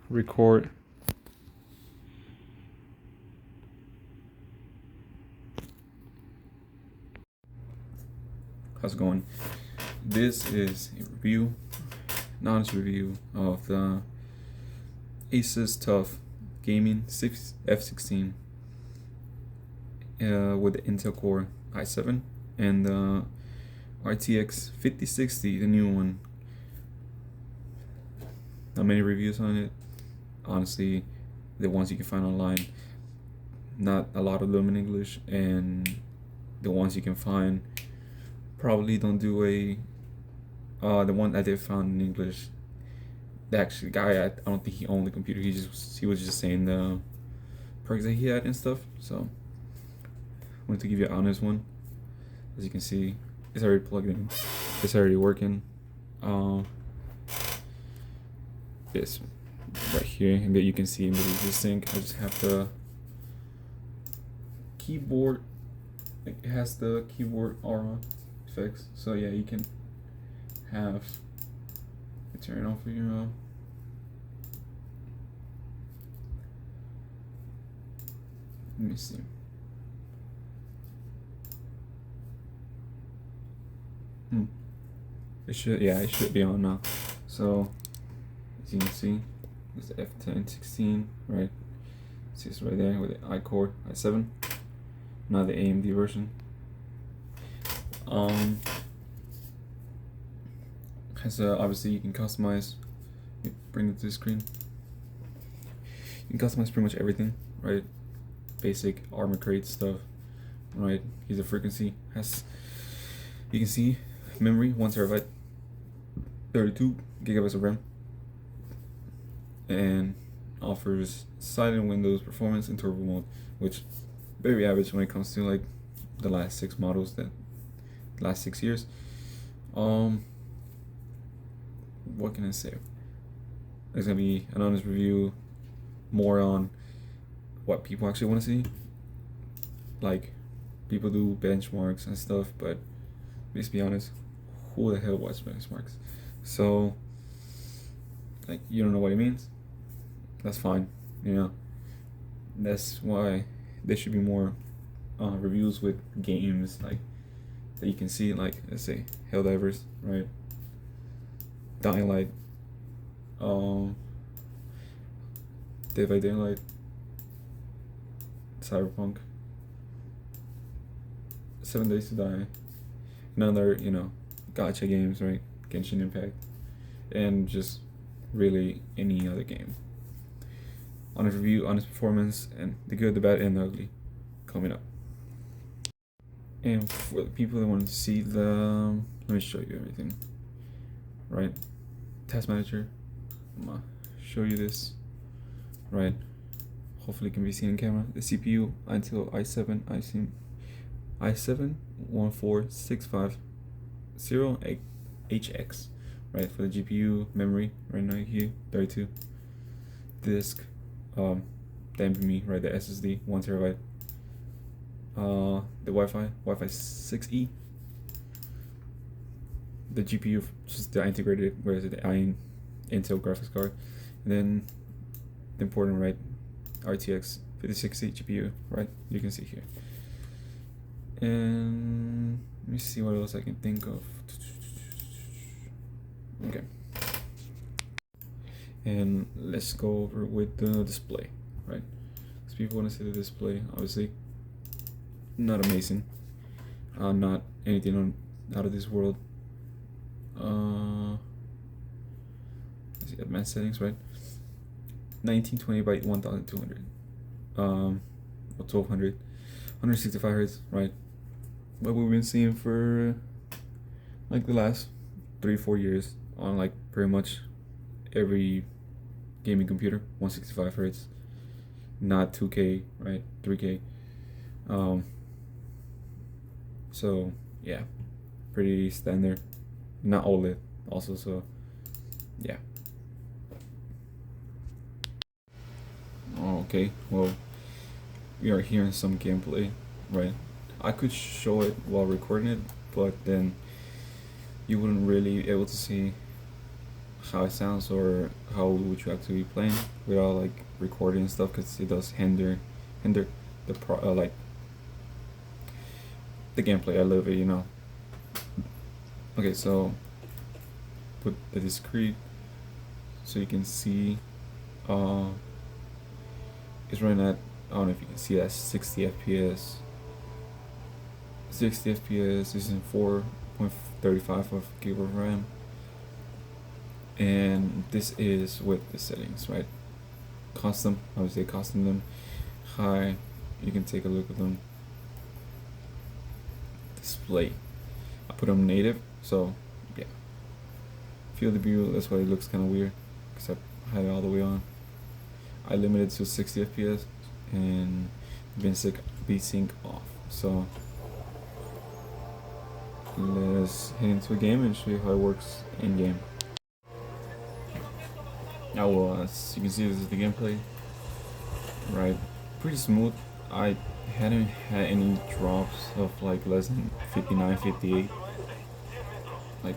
record. How's it going? This is a review, honest review of the Asus Tuf Gaming F16 with the Intel Core i7 and the RTX 5060, the new one. Not many reviews on it. Honestly, the ones you can find online, not a lot of them in English, and the ones you can find probably don't do a the one I did found in English, the actual guy, I don't think he owned the computer. He was just saying the perks that he had and stuff. So I wanted to give you an honest one. As you can see, it's already plugged in, it's already working. This right here, and that you can see in the sync. I just have the keyboard. It has the keyboard aura effects, so yeah, you can have it turn off for your let me see. It should be on now. So as you can see, it's the F16, right? See, it's right there with the i-Core i7, not the AMD version. Has obviously you can customize. Let me bring it to the screen. You can customize pretty much everything, right? Basic armor crate stuff, right? Here's the frequency. Has, you can see, memory 1 terabyte, 32 gigabytes of RAM, and offers silent Windows performance and turbo mode, which very average when it comes to like the last 6 models, that last 6 years. What can I say? There's gonna be an honest review, more on what people actually want to see. Like, people do benchmarks and stuff, but let's be honest, who the hell watches benchmarks? So, like, you don't know what it means? That's fine, you know. That's why there should be more reviews with games, like, that you can see, like, let's say Helldivers, right? Dying Light, Dead by Daylight, Cyberpunk, 7 Days to Die, and other, you know, gacha games, right? Genshin Impact, and just really any other game. Honest review, honest performance, and the good, the bad, and the ugly coming up. And for the people that want to see the, let me show you everything. Right, task manager. I'm gonna show you this. Right, hopefully it can be seen in camera. The CPU Intel i7-14650HX. Right, for the GPU memory right now here 32. Disk, the NVMe, right, the SSD 1 terabyte. The Wi-Fi 6E. The GPU, just the integrated, whereas the Intel graphics card, and then the important, right, RTX 5060 GPU, right, you can see here. And let me see what else I can think of. Okay, and let's go over with the display, right? Because people want to see the display. Obviously not amazing, not anything out of this world. Let's see, advanced settings, right? 1920 by 1200, or 1200, 165 hertz, right? What we've been seeing for like the last 3-4 years on like pretty much every gaming computer, 165 hertz, not 2K, right? 3K. So yeah, pretty standard. Not OLED also, so yeah. Okay, well, we are hearing some gameplay, right? I could show it while recording it, but then you wouldn't really be able to see how it sounds or how would you actually be playing without like recording and stuff, because it does hinder the like the gameplay a little bit, you know. Okay, so put the discrete so you can see it's running at, I don't know if you can see that, 60 FPS. 60 FPS is in 4.35 of gigabyte RAM, and this is with the settings, right? Custom, I would say custom them. High, you can take a look at them. Display, I put them native, so yeah. Field of view, that's why it looks kind of weird, because I had it all the way on. I limited to 60 FPS and VSync off. So let's head into a game and show you how it works in game. Now, well, as you can see, this is the gameplay. Right, pretty smooth. I hadn't had any drops of like less than 59, 58. Like,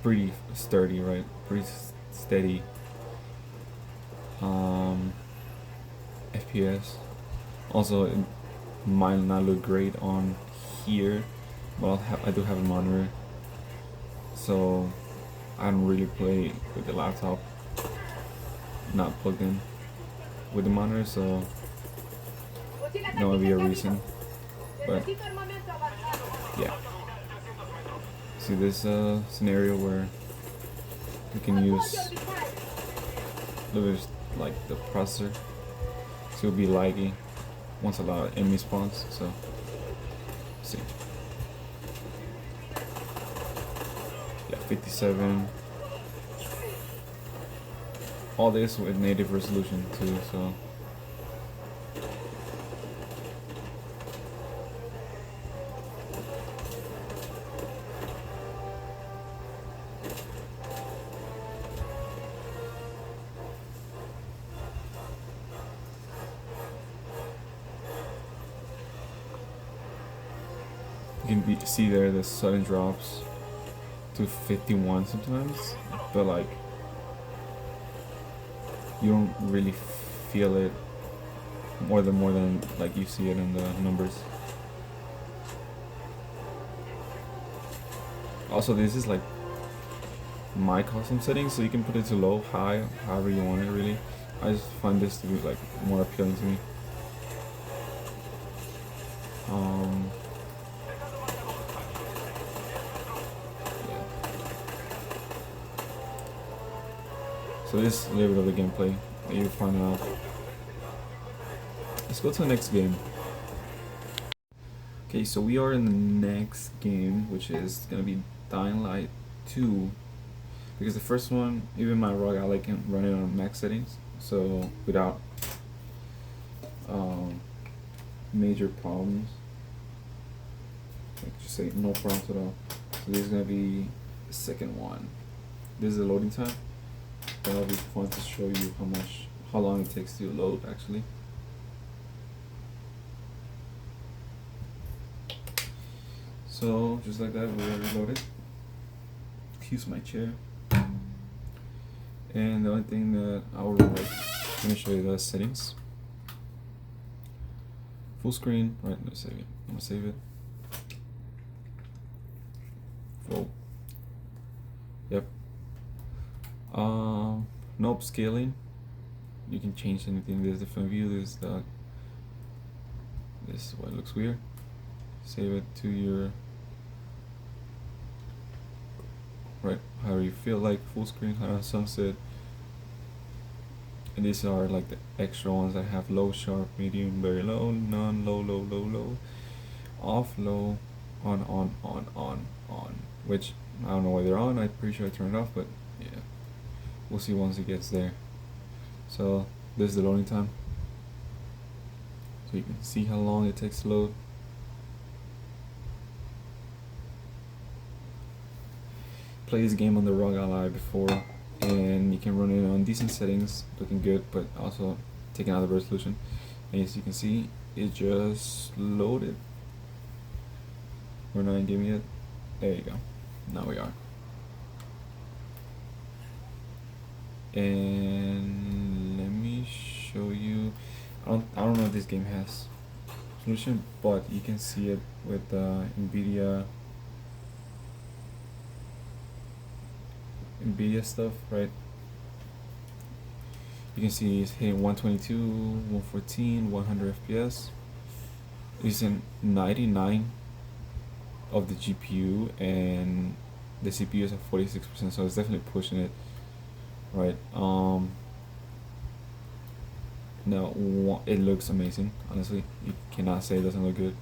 pretty sturdy, right? Pretty steady. FPS. Also, it might not look great on here, but I do have a monitor, so I don't really play with the laptop not plugged in with the monitor, so that would be a reason. But yeah, see this scenario where we can use like the processor, so it'll be laggy once a lot of enemy spawns. So see, yeah, 57. All this with native resolution too, so you can see there the sudden drops to 51 sometimes, but like you don't really feel it more than like you see it in the numbers. Also, this is like my custom settings, so you can put it to low, high, however you want it really. I just find this to be like more appealing to me. Yeah. So this is a little bit of the gameplay that you'll find out. Let's go to the next game. Okay, so we are in the next game, which is gonna be Dying Light 2. Because the first one, even my ROG Ally can run it on max settings, so without major problems. Like just say no problems at all. So this is gonna be the second one. This is the loading time. That'll be fun to show you how long it takes to load actually. So just like that, we're reloaded. Excuse my chair. And the only thing that I will like, let me show you the settings. Full screen, right? Let's save it. I'm gonna save it. Full. Yep. No upscaling. You can change anything. There's the front view. This is what looks weird. Save it to your right, however you feel like. Full screen, sunset. And these are like the extra ones that have low, sharp, medium, very low, none, low, low, low, low, off, low, on, which I don't know why they're on. I'm pretty sure I turned it off, but yeah, we'll see once it gets there. So this is the loading time, so you can see how long it takes to load. Play this game on the ROG Ally before, and you can run it on decent settings, looking good, but also taking out the resolution. And as you can see, it just loaded. We're not in game yet. There you go. Now we are. And let me show you. I don't know if this game has solution, but you can see it with Nvidia stuff, right? You can see it's hitting 122, 114, 100 FPS. Using 99 of the GPU, and the CPU is at 46%, so it's definitely pushing it, right? Now it looks amazing. Honestly, you cannot say it doesn't look good.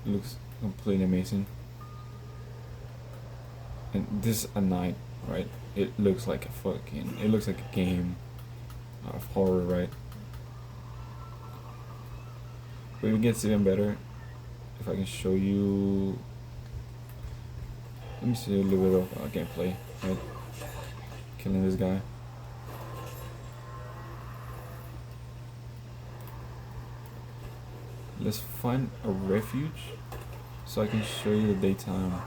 It looks completely amazing. And this is a night, right? It looks like it looks like a game out of horror, right? But it gets even better if I can show you. Let me see a little bit of gameplay, right? Killing this guy. Let's find a refuge so I can show you the daytime.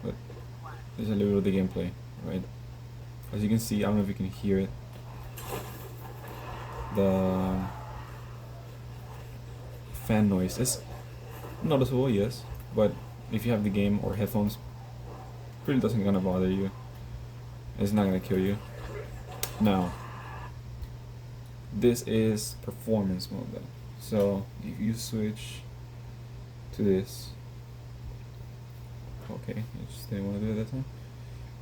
But there's a little bit of the gameplay, right? As you can see, I don't know if you can hear it. The fan noise is noticeable, yes, but if you have the game or headphones, it really doesn't gonna bother you. It's not gonna kill you. Now, this is performance mode though. So if you switch to this, okay, you just didn't want to do it that time.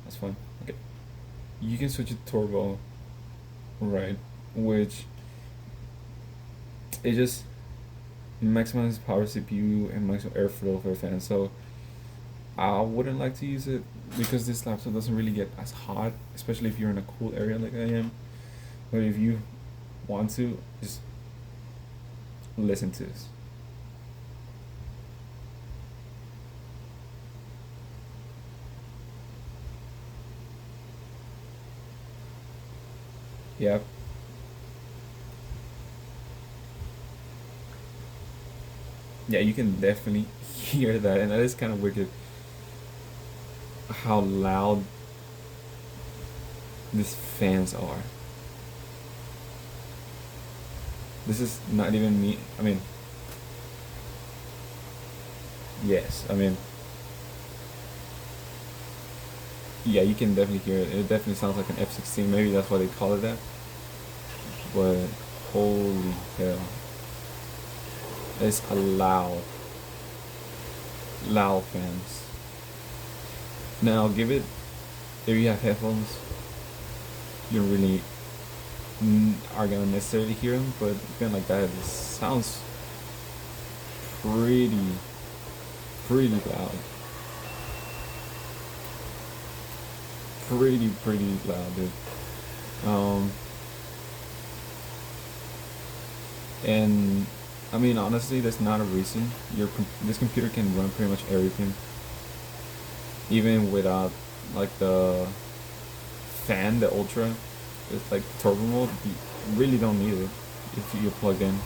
That's fine. Okay, you can switch it to turbo, right? Which it just maximizes power CPU and maximum airflow for the fan. So I wouldn't like to use it because this laptop doesn't really get as hot, especially if you're in a cool area like I am. But if you want to, just listen to this. Yep. Yeah, you can definitely hear that, and that is kind of wicked. How loud these fans are. This is not even me. I mean, yes, I mean, yeah, you can definitely hear it. It definitely sounds like an F16. Maybe that's why they call it that. But holy hell, it's a loud fans. Now give it, if you have headphones, you don't really are gonna necessarily hear them, but again, like that, it sounds pretty loud. Pretty loud, dude. And I mean, honestly, that's not a reason. This computer can run pretty much everything, even without like the fan, the ultra. It's like turbo mode. You really don't need it if you're plugged in.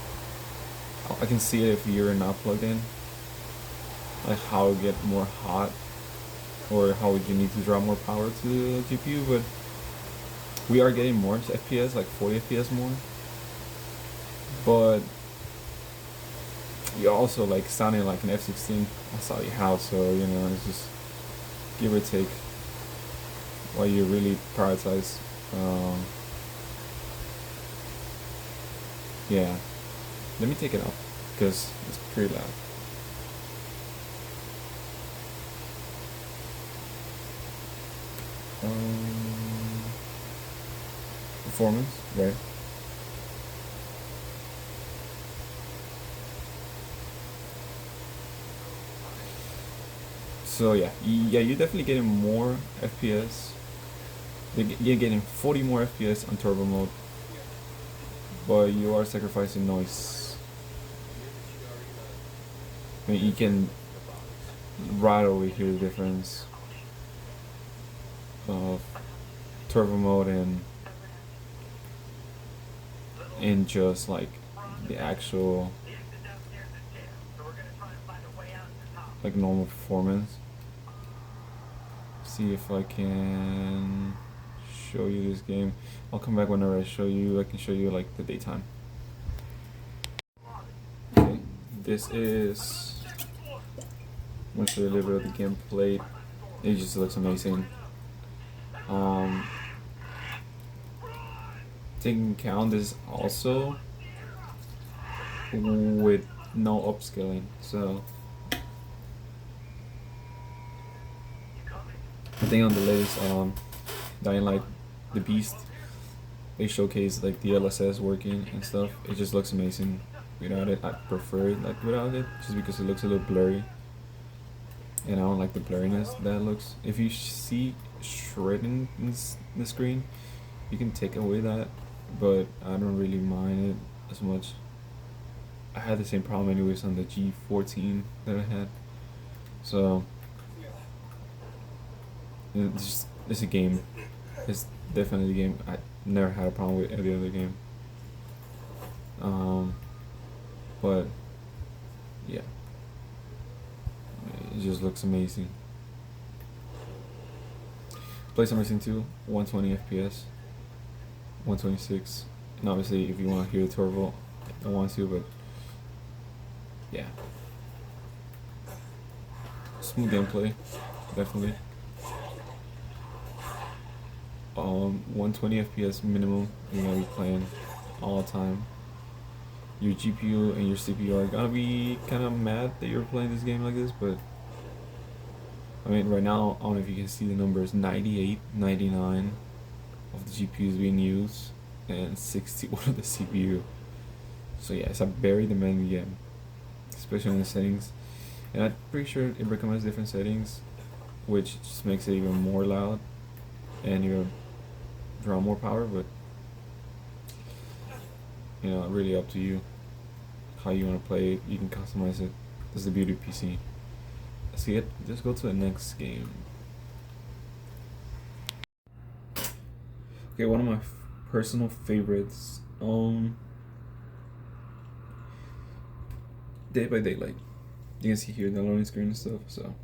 I can see it if you're not plugged in, like how it get more hot, or how would you need to draw more power to the GPU. But we are getting more FPS, like 40 FPS more. But you're also like sounding like an F16. That's all you have, so you know, it's just give or take while you really prioritize. Yeah, let me take it off because it's pretty loud. Performance, right? So yeah, you're definitely getting more FPS. You're getting 40 more FPS on turbo mode, but you are sacrificing noise. I mean, you can right away hear the difference of turbo mode and in just like the actual like normal performance. see if I can show you this game. I'll come back whenever I show you. I can show you like the daytime. Okay, this is. I'm gonna show you a little bit of the gameplay. It just looks amazing. Taking count is also with no upscaling, so I think on the latest Dying Light, the Beast, they showcase like the LSS working and stuff. It just looks amazing without it. I prefer it like without it, just because it looks a little blurry, and I don't like the blurriness that looks. If you see shredding in the screen, you can take away that, but I don't really mind it as much. I had the same problem anyways on the G14 that I had, so it's a game. It's definitely a game. I never had a problem with any other game. But yeah, it just looks amazing. Plays amazing too. 120 FPS, 126, and obviously if you want to hear the turbo, I want to, but yeah, smooth gameplay, definitely. 120 FPS minimum. You're gonna be playing all the time. Your GPU and your CPU are gonna be kind of mad that you're playing this game like this, but I mean, right now, I don't know if you can see the numbers, 98, 99 of the GPU is being used, and 61 of the CPU. So yeah, it's a very demanding game, especially in the settings. And I'm pretty sure it recommends different settings, which just makes it even more loud, and you draw more power, but you know, really up to you how you want to play it. You can customize it. That's the beauty of PC. See it? Just go to the next game. Okay, one of my personal favorites. Dead by Daylight. You can see here the loading screen and stuff. So.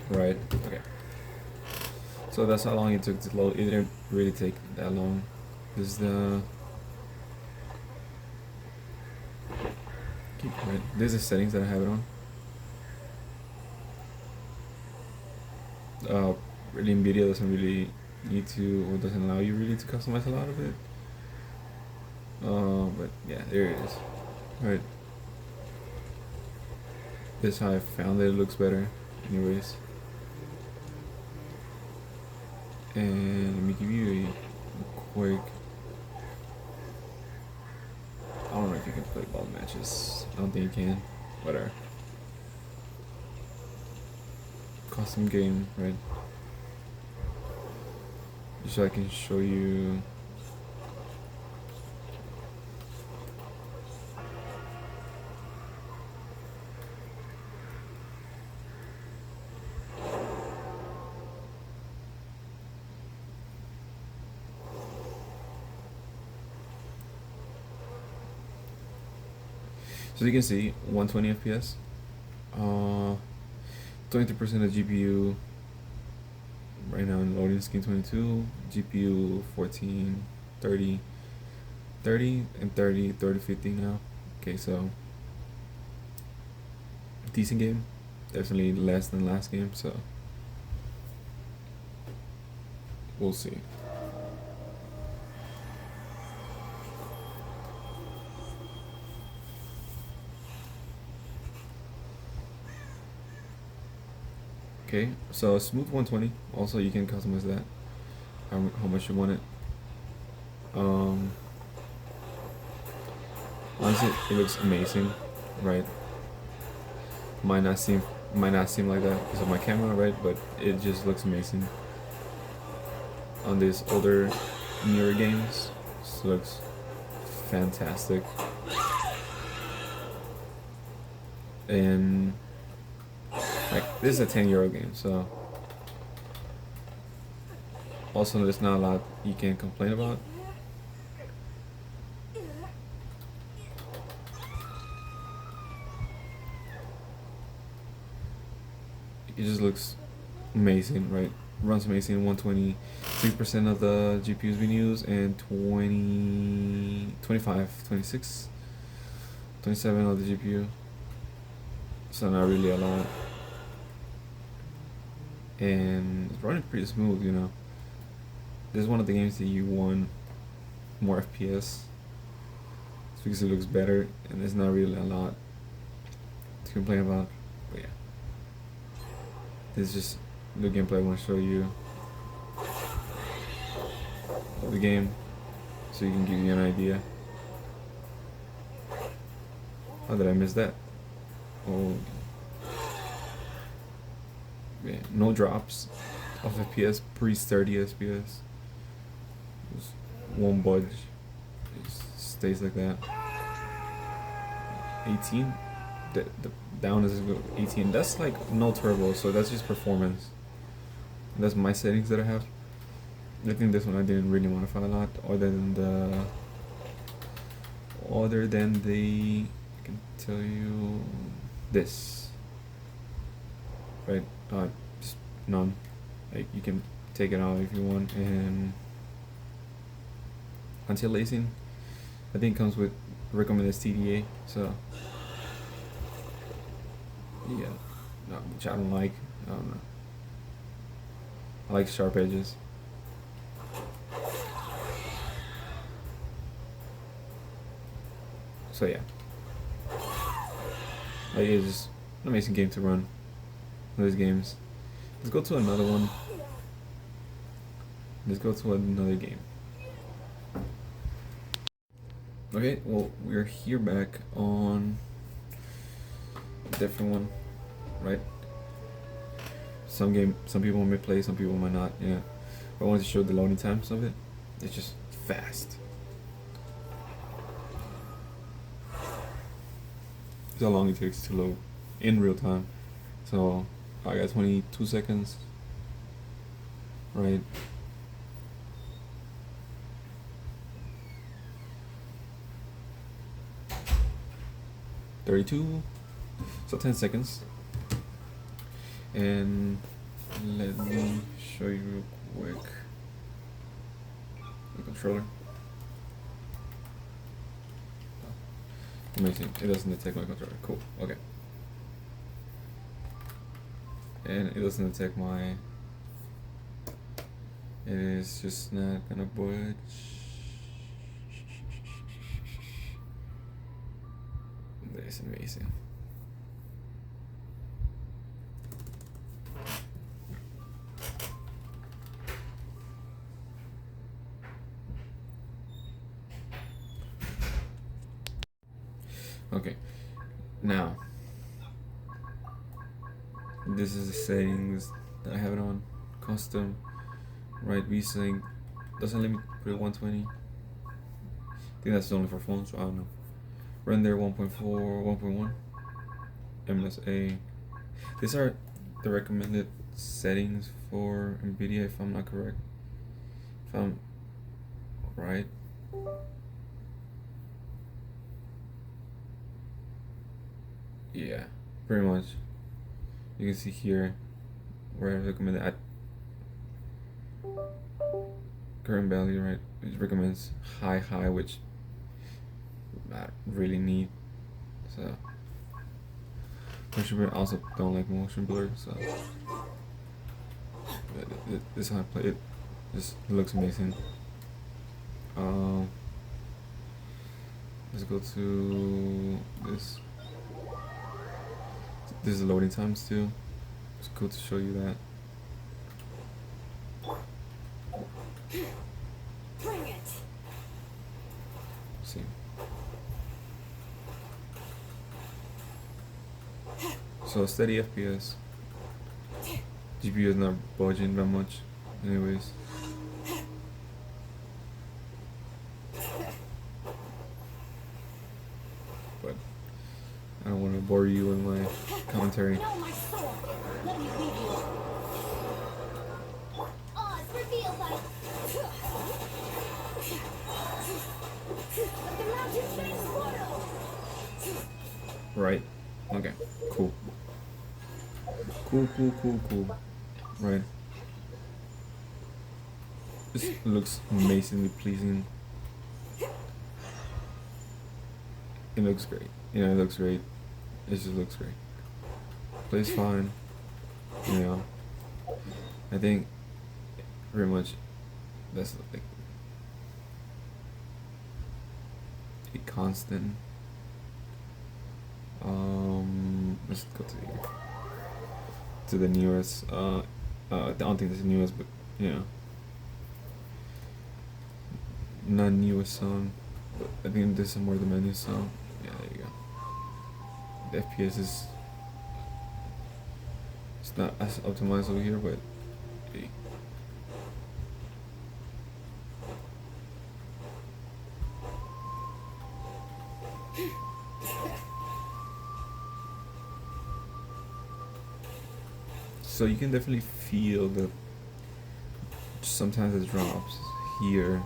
Right, okay. So that's how long it took to load. It didn't really take that long. This is the right. This is the settings that I have it on. Really Nvidia doesn't really need to, or doesn't allow you really to customize a lot of it. But yeah, there it is. Right. This is how I found that it looks better anyways. And let me give you a quick. I don't know if you can play ball matches. I don't think you can. Whatever. Custom game, right? Just so I can show you. So you can see 120 FPS, 23% of GPU right now in loading screen 22, GPU 14, 30, 30 and 30, 30, 50 now. Okay, so decent game, definitely less than last game, so we'll see. Okay, so smooth 120. Also, you can customize that how much you want it. Honestly, it looks amazing, right? Might not seem like that because of my camera, right? But it just looks amazing. On these older, newer games, this looks fantastic. And like this is a 10-year-old game, so also there's not a lot you can complain about. It just looks amazing, right? Runs amazing. 126% of the GPU's been used, and 20, 25, 26, 27 of the GPU. So not really a lot. And it's running pretty smooth, you know. This is one of the games that you want more FPS. It's because it looks better, and there's not really a lot to complain about. But yeah, this is just the gameplay I want to show you of the game, so you can give you an idea. How did I miss that? Oh, yeah, no drops of FPS, breeze 30 FPS. Just won't budge. It just stays like that. 18. The down is 18. That's like no turbo, so that's just performance. That's my settings that I have. I think this one I didn't really modify a lot, other than the I can tell you this, right? Just none. Like you can take it out if you want. And anti-aliasing, I think comes with recommended TDA, so yeah, no, which I don't like. I don't know. I like sharp edges. So yeah, like it's just an amazing game to run. Those games. Let's go to another one. Let's go to another game. Okay, well we're here back on a different one, right? Some people may play, some people might not. Yeah, but I wanted to show the loading times of it. It's just fast. It's how long it takes to load in real time. So I got 22 seconds, right? $32, so 10 seconds. And let me show you real quick the controller. Amazing, it doesn't detect my controller. Cool, okay. And it doesn't detect my, it is just not gonna budge. That's amazing. Okay, now this is the settings that I have it on. Custom, right? VSync doesn't let me put it 120. I think that's only for phones, so I don't know. Render 1.4, 1.1, MSA. These are the recommended settings for Nvidia, if I'm not correct. If I'm right. Yeah, pretty much. You can see here where I recommend at current value, right? It recommends high, which I really need. So motion blur, also don't like motion blur, so this is how I play it. Just looks amazing. Let's go to this. This is the loading times too. It's cool to show you that. Bring it. See. So steady FPS. GPU is not budging that much, anyways. But I don't want to bore you with my commentary. No, my sword. Let me leave you. Oz revealed by the mountain face portal. Right. Okay. Cool. Cool. Right. This looks amazingly pleasing. It looks great. You know, it looks great. It just looks great. Plays fine. You know. I think pretty much that's like a constant. Let's go to the newest. I don't think it's the newest, but you know, not newest song. But I think this is more the menu song. Yeah, there you go. The FPS is it's not as optimized over here, but hey. So you can definitely feel the sometimes it drops here,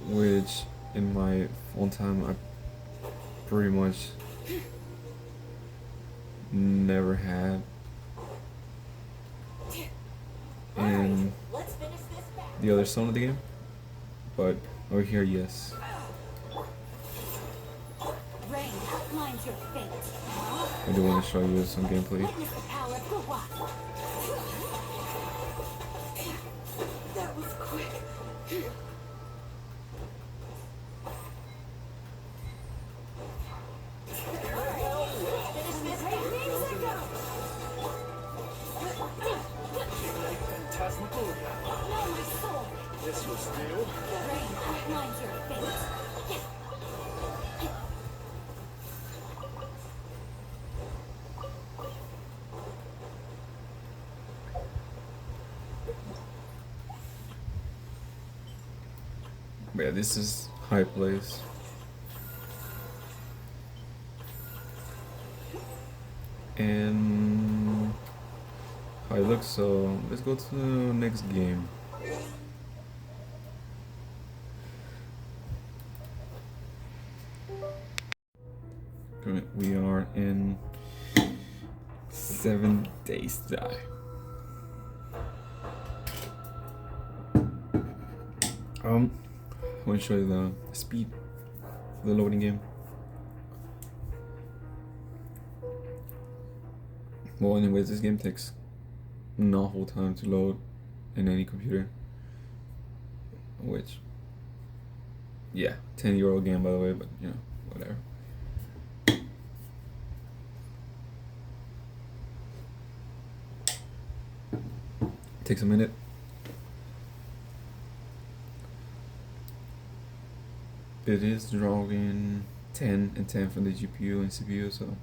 which in my phone time I pretty much never had. In the other zone of the game, but over here, yes. I do want to show you some gameplay. That was quick. This was new. Rain outlines your fate. But yeah, this is high place. And how it looks, so let's go to the next game. We are in 7 Days to Die. I want to show you the speed of the loading game. Well, anyways, this game takes an awful time to load in any computer. Which, yeah, 10-year-old game by the way, but you know, whatever. Takes a minute. It is drawing 10 and 10 from the GPU and CPU, so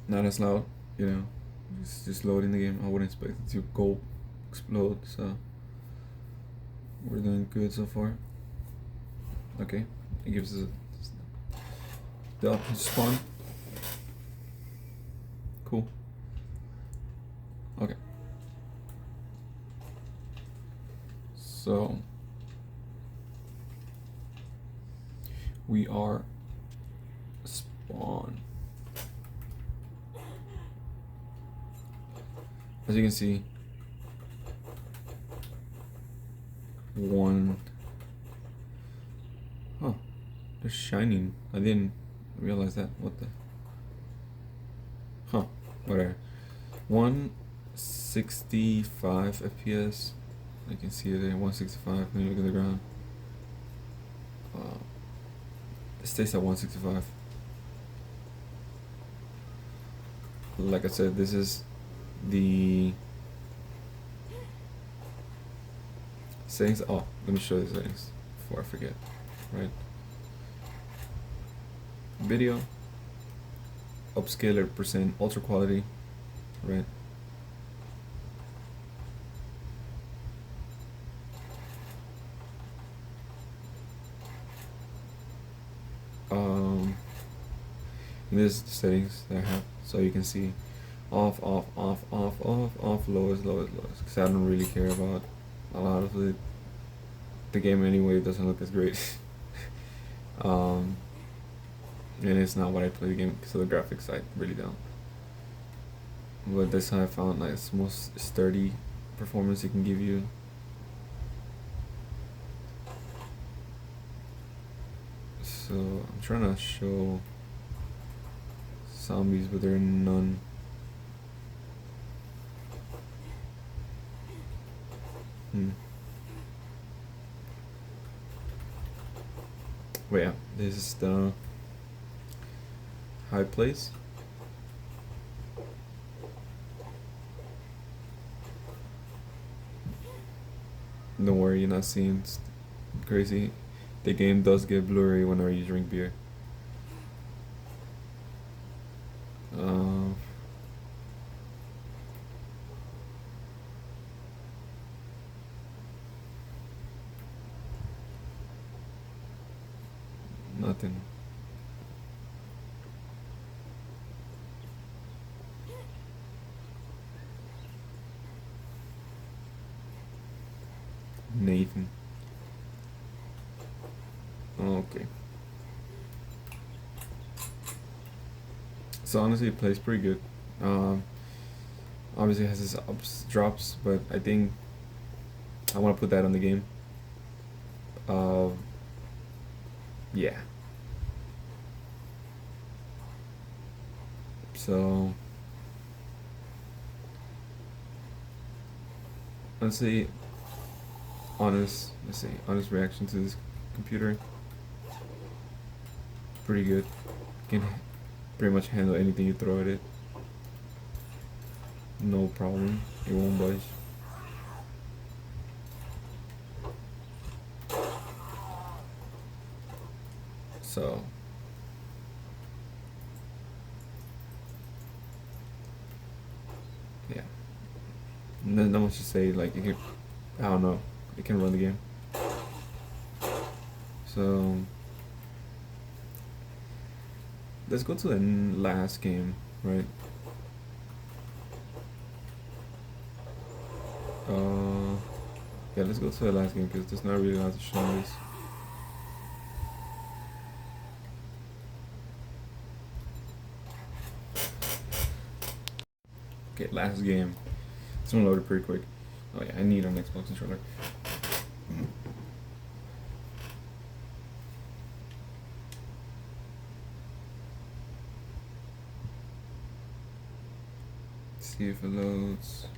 not as loud, you know. It's just loading the game. I wouldn't expect it to go explode, so we're doing good so far. Okay, it gives us the option to spawn. Cool. Okay. So we are spawn. As you can see, one. Oh, they're shining. I didn't realize that. What the? Huh, whatever. 165 FPS. You can see it there, 165 when you look at the ground. It stays at 165. Like I said, this is the settings. Oh, let me show you the settings before I forget. Right. Video. Upscaler percent, ultra quality. Right. This is the settings that I have, so you can see off, lowest, because I don't really care about a lot of it. The game anyway doesn't look as great. And it's not what I play the game because of the graphics. I really don't. But this I found like it's the most sturdy performance it can give you. So I'm trying to show zombies, but there are none. But yeah, this is the high place. Don't worry, you're not seeing crazy. The game does get blurry whenever you drink beer. Nothing. Nathan. Okay. So honestly, it plays pretty good. Obviously it has its ups, drops, but I think I want to put that on the game. Yeah. So let's see. Honest reaction to this computer. Pretty good. Can pretty much handle anything you throw at it. No problem. It won't budge. So yeah. Not much to say. Like, it can, I don't know. It can run the game. So let's go to the last game, right? Yeah, let's go to the last game because there's not really a lot to show this. Okay, last game. It's gonna load it pretty quick. Oh yeah, I need an Xbox controller. See if it loads.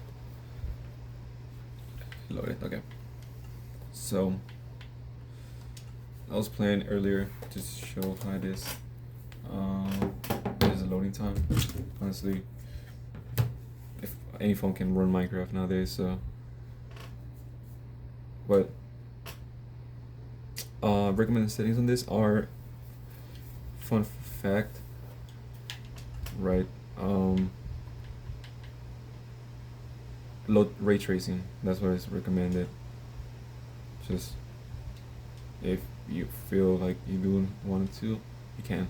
Load it, okay. So I was playing earlier to show how it is. There's a loading time. Honestly, if any phone can run Minecraft nowadays, so. But recommended settings on this are, fun fact, right? Load ray tracing. That's what is recommended. Just if you feel like you do want to, you can.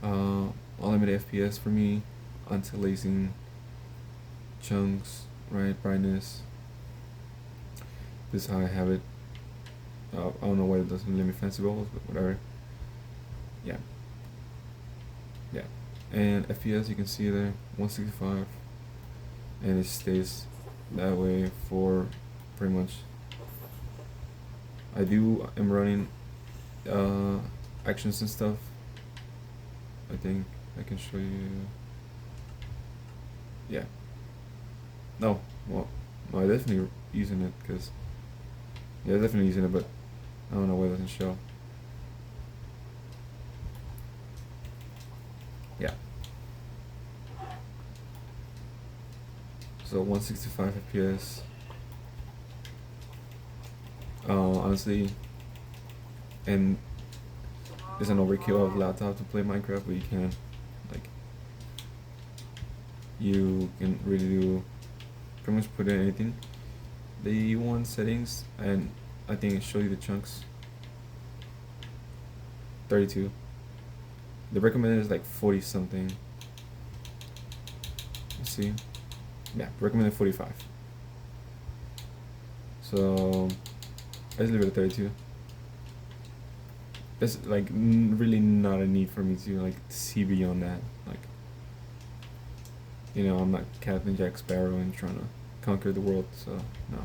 Unlimited FPS for me, anti-aliasing, chunks, right, brightness. This is how I have it. I don't know why it doesn't let me fancy goals, but whatever. Yeah. And FPS, you can see there, 165, and it stays that way for pretty much. I'm running actions and stuff. I think I can show you. Yeah. No, well, no, I'm definitely using it because. Yeah, definitely using it, but I don't know why it doesn't show. Yeah. So 165 FPS. Honestly, and it's an overkill of laptop to play Minecraft, but you can, like, you can really do pretty much put in anything. The one settings, and I think it shows you the chunks. 32. The recommended is like 40 something. Let's see. Yeah, recommended 45. So let's leave it at 32. There's like really not a need for me to like see beyond that. Like, you know, I'm not Captain Jack Sparrow and trying to conquer the world, so no.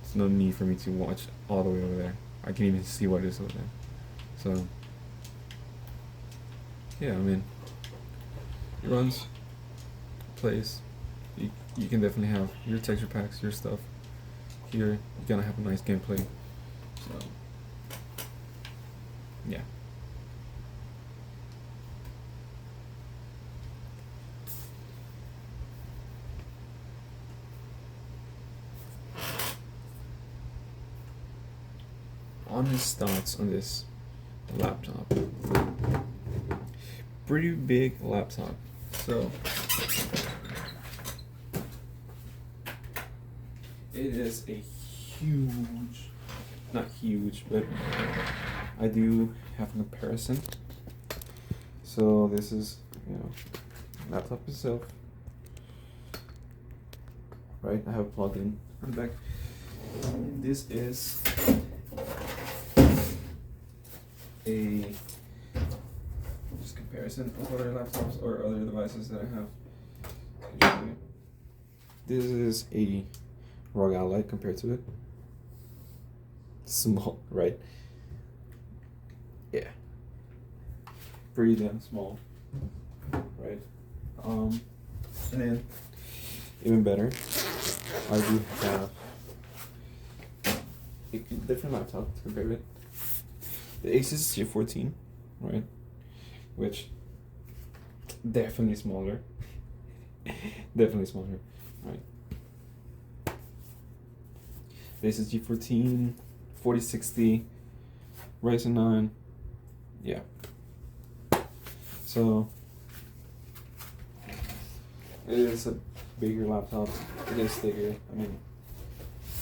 There's no need for me to watch all the way over there. I can even see what it is over there. So yeah, I mean, it runs, plays. You can definitely have your texture packs, your stuff. Here, you're gonna have a nice gameplay. So yeah. Honest thoughts on this laptop. Pretty big laptop. So it is a huge, not huge, but I do have a comparison. So this is, you know, laptop itself. Right, I have a plug-in on the back. This is a just comparison of other laptops or other devices that I have. This is a ROG Ally compared to it. Small, right? Yeah. Pretty damn small, right? And then even better, I do have a different laptop to compare with. The Asus G14, right? Which definitely smaller. Definitely smaller, right? The Asus G14, 4060, Ryzen 9, yeah. So it is a bigger laptop. It is thicker. I mean,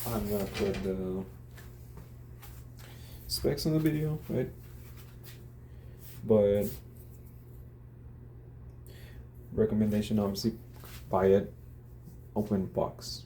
I'm gonna put the specs on the video, right? But recommendation, obviously, buy it open box,